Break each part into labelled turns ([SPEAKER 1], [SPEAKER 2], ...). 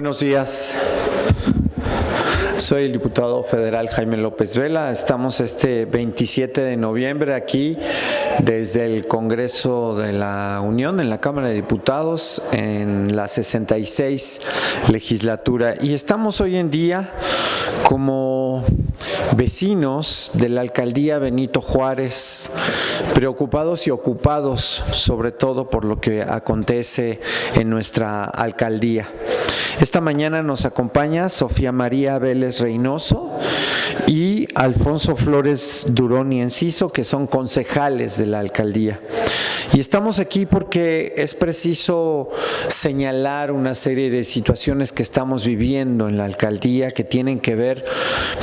[SPEAKER 1] Buenos días. Soy el diputado federal Jaime López Vela. Estamos este 27 de noviembre aquí desde el Congreso de la Unión, en la Cámara de Diputados, en la 66 legislatura. Y estamos hoy en día como vecinos de la alcaldía Benito Juárez, preocupados y ocupados sobre todo por lo que acontece en nuestra alcaldía. Esta mañana nos acompaña Sofía María Vélez Reynoso y Alfonso Flores Durón y Enciso, que son concejales de la alcaldía. Y estamos aquí porque es preciso señalar una serie de situaciones que estamos viviendo en la alcaldía que tienen que ver,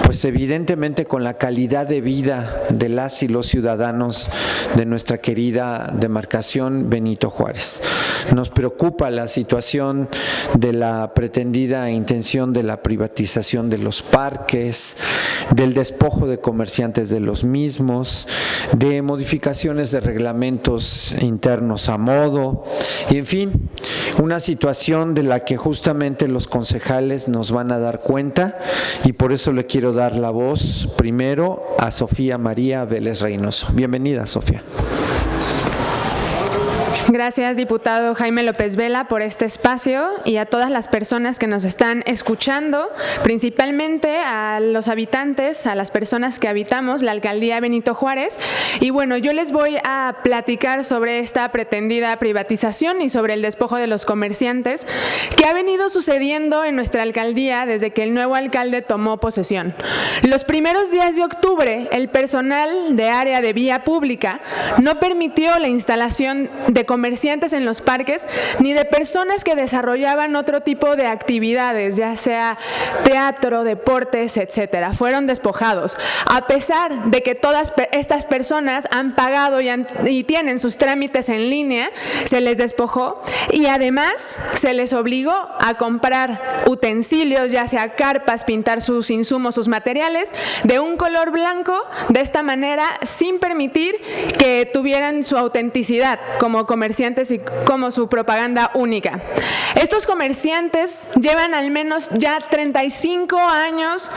[SPEAKER 1] pues evidentemente, con la calidad de vida de las y los ciudadanos de nuestra querida demarcación Benito Juárez. Nos preocupa la situación de la pretendida intención de la privatización de los parques, del despojo de comerciantes de los mismos, de modificaciones de reglamentos internos a modo, y en fin, una situación de la que justamente los concejales nos van a dar cuenta, y por eso le quiero dar la voz primero a Sofía María Vélez Reynoso. Bienvenida, Sofía.
[SPEAKER 2] Gracias, diputado Jaime López Vela, por este espacio y a todas las personas que nos están escuchando, principalmente a los habitantes, a las personas que habitamos la alcaldía Benito Juárez. Y bueno, yo les voy a platicar sobre esta pretendida privatización y sobre el despojo de los comerciantes que ha venido sucediendo en nuestra alcaldía desde que el nuevo alcalde tomó posesión. Los primeros días de octubre, el personal de área de vía pública no permitió la instalación de comerciantes en los parques ni de personas que desarrollaban otro tipo de actividades, ya sea teatro, deportes, etcétera. Fueron despojados. A pesar de que todas estas personas han pagado y tienen sus trámites en línea, se les despojó y además se les obligó a comprar utensilios, ya sea carpas, pintar sus insumos, sus materiales, de un color blanco, de esta manera sin permitir que tuvieran su autenticidad como comerciantes y como su propaganda única. Estos comerciantes llevan al menos ya 35 años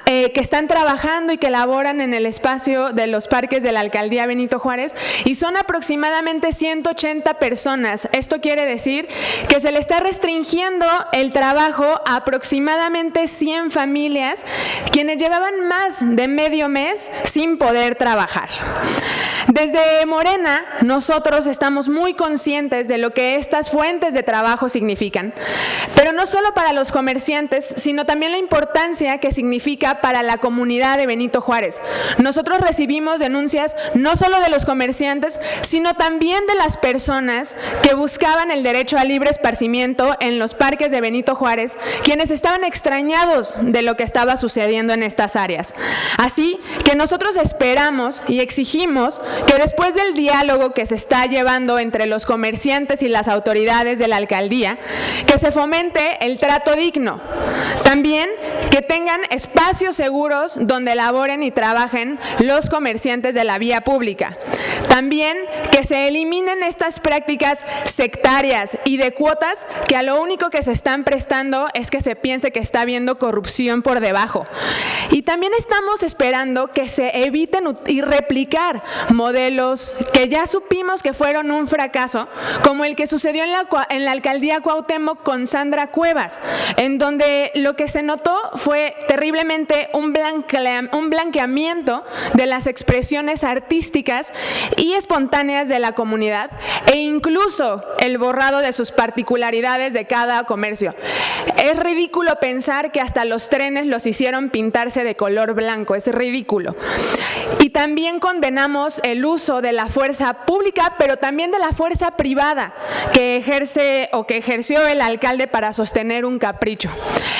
[SPEAKER 2] que están trabajando y que laboran en el espacio de los parques de la alcaldía Benito Juárez y son aproximadamente 180 personas. Esto quiere decir que se le está restringiendo el trabajo a aproximadamente 100 familias quienes llevaban más de medio mes sin poder trabajar. Desde Morena, nosotros estamos muy conscientes de lo que estas fuentes de trabajo significan, pero no solo para los comerciantes, sino también la importancia que significa para la comunidad de Benito Juárez. Nosotros recibimos denuncias no solo de los comerciantes, sino también de las personas que buscaban el derecho a libre esparcimiento en los parques de Benito Juárez, quienes estaban extrañados de lo que estaba sucediendo en estas áreas. Así que nosotros esperamos y exigimos que después del diálogo que se está llevando entre los comerciantes y las autoridades de la alcaldía, que se fomente el trato digno. También que tengan espacios seguros donde laboren y trabajen los comerciantes de la vía pública. También que se eliminen estas prácticas sectarias y de cuotas que a lo único que se están prestando es que se piense que está habiendo corrupción por debajo. Y también estamos esperando que se eviten y replicar modelos que ya supimos que fueron un fracaso, como el que sucedió en la alcaldía Cuauhtémoc con Sandra Cuevas, en donde lo que se notó fue terriblemente un blanqueamiento de las expresiones artísticas y espontáneas de la comunidad e incluso el borrado de sus particularidades de cada comercio. Es ridículo pensar que hasta los trenes los hicieron pintarse de color blanco, es ridículo. Y también condenamos el uso de la fuerza pública, pero también de la fuerza privada que ejerció el alcalde para sostener un capricho.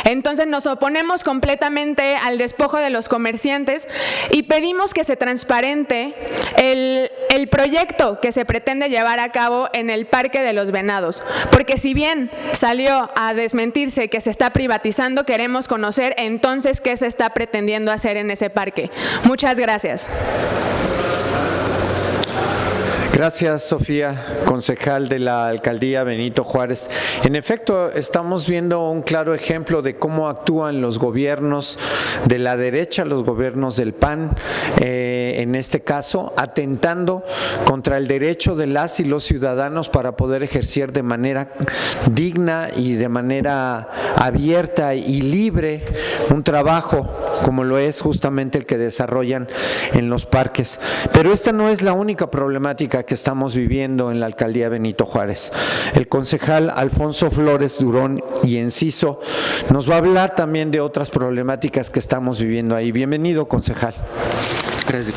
[SPEAKER 2] Entonces nos oponemos completamente al despojo de los comerciantes y pedimos que se transparente el proyecto que se pretende llevar a cabo en el Parque de los Venados, porque si bien salió a desmentirse que se está privatizando, queremos conocer entonces qué se está pretendiendo hacer en ese parque. Muchas gracias.
[SPEAKER 1] Gracias, Sofía, concejal de la Alcaldía Benito Juárez. En efecto, estamos viendo un claro ejemplo de cómo actúan los gobiernos de la derecha, los gobiernos del PAN, en este caso, atentando contra el derecho de las y los ciudadanos para poder ejercer de manera digna y de manera abierta y libre un trabajo como lo es justamente el que desarrollan en los parques. Pero esta no es la única problemática que estamos viviendo en la Alcaldía Benito Juárez. El concejal Alfonso Flores Durón y Enciso nos va a hablar también de otras problemáticas que estamos viviendo ahí. Bienvenido, concejal.
[SPEAKER 3] Gracias.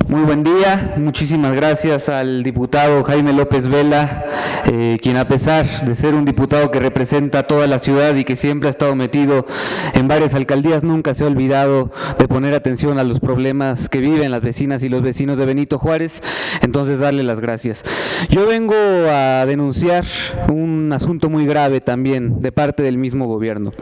[SPEAKER 3] Muy buen día, muchísimas gracias al diputado Jaime López Vela, quien a pesar de ser un diputado que representa a toda la ciudad y que siempre ha estado metido en varias alcaldías, nunca se ha olvidado de poner atención a los problemas que viven las vecinas y los vecinos de Benito Juárez, entonces darle las gracias. Yo vengo a denunciar un asunto muy grave también de parte del mismo gobierno.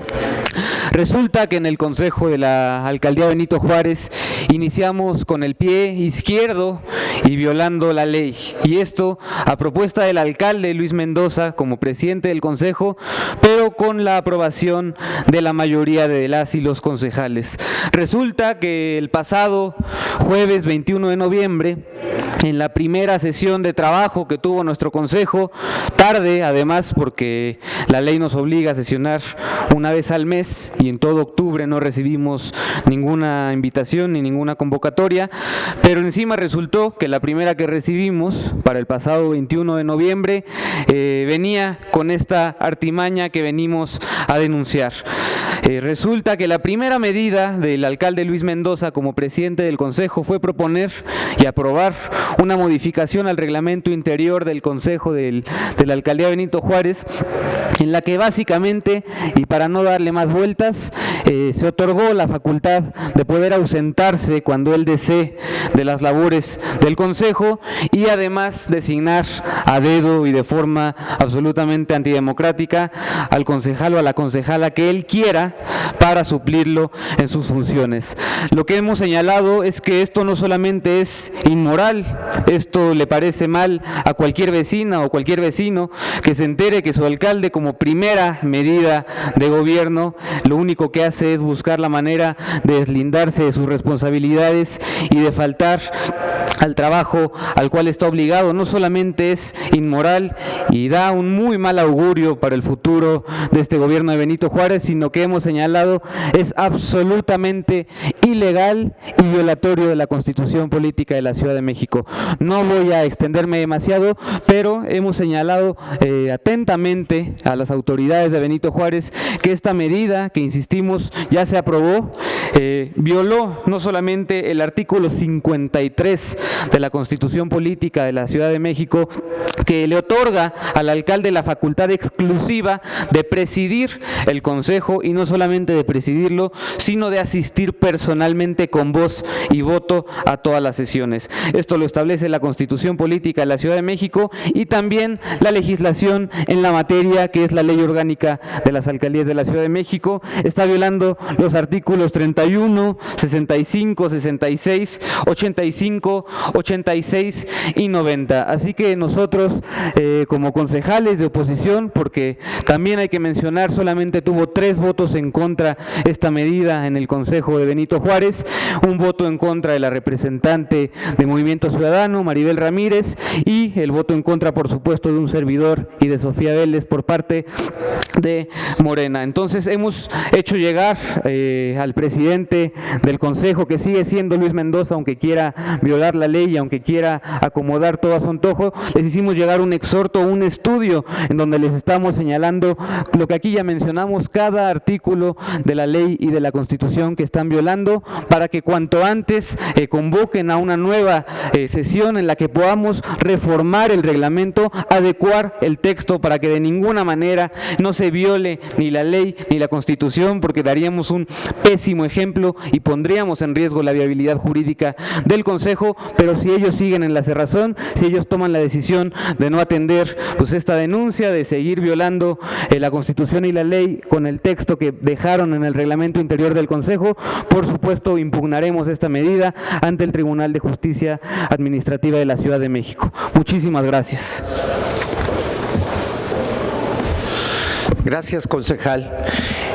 [SPEAKER 3] Resulta que en el Consejo de la Alcaldía Benito Juárez iniciamos con el pie izquierdo y violando la ley. Y esto a propuesta del alcalde Luis Mendoza como presidente del Consejo, pero con la aprobación de la mayoría de las y los concejales. Resulta que el pasado jueves 21 de noviembre, en la primera sesión de trabajo que tuvo nuestro Consejo, tarde además porque la ley nos obliga a sesionar una vez al mes y en todo octubre no recibimos ninguna invitación ni ninguna convocatoria, pero encima resultó que la primera que recibimos para el pasado 21 de noviembre venía con esta artimaña que venimos a denunciar. Resulta que la primera medida del alcalde Luis Mendoza como presidente del Consejo fue proponer y aprobar una modificación al reglamento interior del Consejo de la Alcaldía Benito Juárez, en la que básicamente, y para no darle más vueltas, se otorgó la facultad de poder ausentarse cuando él desee de las labores del Consejo y además designar a dedo y de forma absolutamente antidemocrática al concejal o a la concejala que él quiera para suplirlo en sus funciones. Lo que hemos señalado es que esto no solamente es inmoral, esto le parece mal a cualquier vecina o cualquier vecino que se entere que su alcalde, como primera medida de gobierno, lo único que hace es buscar la manera de deslindarse de sus responsabilidades y de faltar al trabajo al cual está obligado. No solamente es inmoral y da un muy mal augurio para el futuro de este gobierno de Benito Juárez, sino que hemos señalado es absolutamente ilegal y violatorio de la Constitución Política de la Ciudad de México. No voy a extenderme demasiado, pero hemos señalado atentamente a las autoridades de Benito Juárez que esta medida, que insistimos ya se aprobó, violó no solamente el artículo 53 de la Constitución Política de la Ciudad de México, que le otorga al alcalde la facultad exclusiva de presidir el Consejo, y no solamente de presidirlo, sino de asistir personalmente con voz y voto a todas las sesiones. Esto lo establece la Constitución Política de la Ciudad de México y también la legislación en la materia, que es la Ley Orgánica de las Alcaldías de la Ciudad de México. Está violando los artículos 31, 65, 66, 85, 86 y 90. Así que nosotros, como concejales de oposición, porque también hay que mencionar, solamente tuvo 3 votos en contra esta medida en el Consejo de Benito Juárez, un voto en contra de la representante de Movimiento Ciudadano, Maribel Ramírez, y el voto en contra, por supuesto, de un servidor y de Sofía Vélez por parte de Morena. Entonces hemos hecho llegar al presidente del Consejo, que sigue siendo Luis Mendoza, aunque quiera violar la ley y aunque quiera acomodar todo a su antojo, les hicimos llegar un exhorto, un estudio en donde les estamos señalando lo que aquí ya mencionamos, cada artículo de la ley y de la Constitución que están violando, para que cuanto antes convoquen a una nueva sesión en la que podamos reformar el reglamento, adecuar el texto para que de ninguna manera no se se viole ni la ley ni la Constitución, porque daríamos un pésimo ejemplo y pondríamos en riesgo la viabilidad jurídica del Consejo, pero si ellos siguen en la cerrazón, si ellos toman la decisión de no atender pues esta denuncia, de seguir violando la Constitución y la ley con el texto que dejaron en el reglamento interior del Consejo, por supuesto impugnaremos esta medida ante el Tribunal de Justicia Administrativa de la Ciudad de México. Muchísimas gracias.
[SPEAKER 1] Gracias, concejal.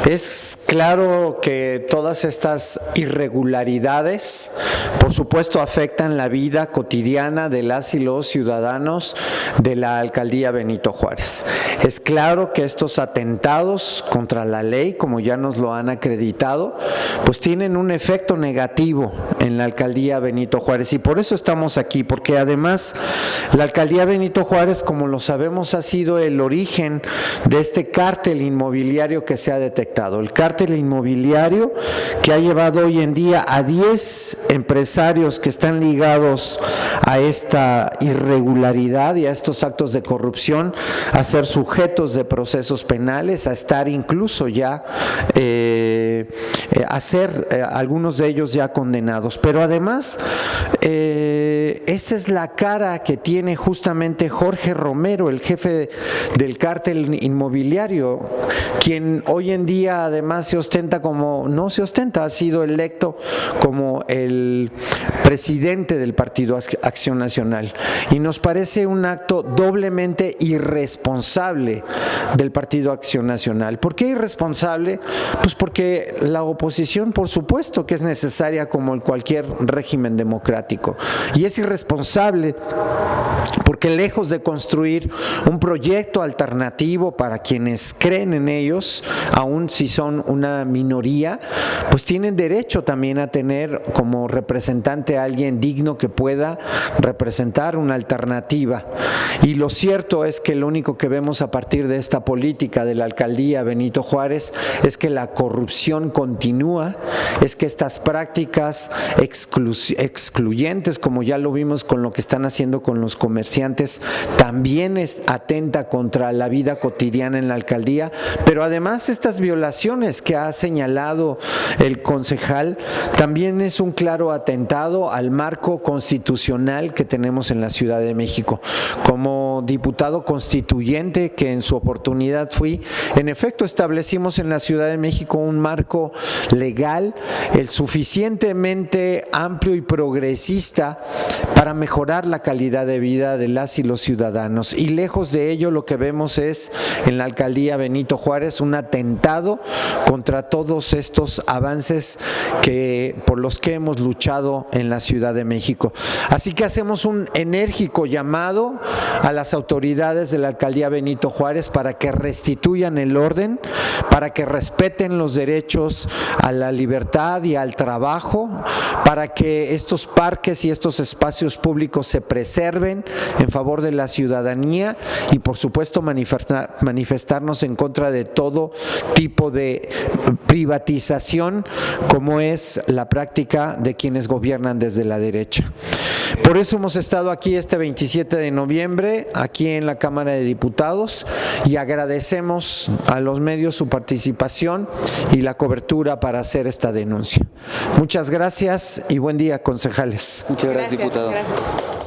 [SPEAKER 1] Es claro que todas estas irregularidades, por supuesto, afectan la vida cotidiana de las y los ciudadanos de la alcaldía Benito Juárez. Es claro que estos atentados contra la ley, como ya nos lo han acreditado, pues tienen un efecto negativo en la alcaldía Benito Juárez, y por eso estamos aquí, porque además la alcaldía Benito Juárez, como lo sabemos, ha sido el origen de este cártel inmobiliario que se ha detectado. El cártel inmobiliario que ha llevado hoy en día a 10 empresarios que están ligados a esta irregularidad y a estos actos de corrupción a ser sujetos de procesos penales, a estar incluso ya a ser algunos de ellos ya condenados. Pero además esta es la cara que tiene justamente Jorge Romero, el jefe del cártel inmobiliario, quien hoy en día además se ostenta como, no se ostenta, ha sido electo como el presidente del Partido Acción Nacional. Y nos parece un acto doblemente irresponsable del Partido Acción Nacional. ¿Por qué irresponsable? Pues porque la oposición, por supuesto, que es necesaria como en cualquier régimen democrático. Y es irresponsable porque lejos de construir un proyecto alternativo para quienes creen en ellos, aún si son una minoría, pues tienen derecho también a tener como representante a alguien digno que pueda representar una alternativa. Y lo cierto es que lo único que vemos a partir de esta política de la alcaldía Benito Juárez es que la corrupción continúa, es que estas prácticas excluyentes, como ya lo vimos con lo que están haciendo con los comerciantes, también atenta contra la vida cotidiana en la alcaldía, pero además estas violaciones que ha señalado el concejal también es un claro atentado al marco constitucional que tenemos en la Ciudad de México. Como diputado constituyente que en su oportunidad fui, en efecto establecimos en la Ciudad de México un marco legal el suficientemente amplio y progresista para mejorar la calidad de vida de las y los ciudadanos, y lejos de ello lo que vemos es en la alcaldía Benito Juárez un atentado contra todos estos avances por los que hemos luchado en la Ciudad de México. Así que hacemos un enérgico llamado a las autoridades de la alcaldía Benito Juárez para que restituyan el orden, para que respeten los derechos a la libertad y al trabajo, para que estos parques y estos espacios públicos se preserven en favor de la ciudadanía y por supuesto manifestarnos en contra de todo tipo de privatización como es la práctica de quienes gobiernan desde la derecha. Por eso hemos estado aquí este 27 de noviembre, aquí en la Cámara de Diputados, y agradecemos a los medios su participación y la cobertura para hacer esta denuncia. Muchas gracias y buen día, concejales.
[SPEAKER 3] Muchas gracias, diputado.
[SPEAKER 2] Gracias.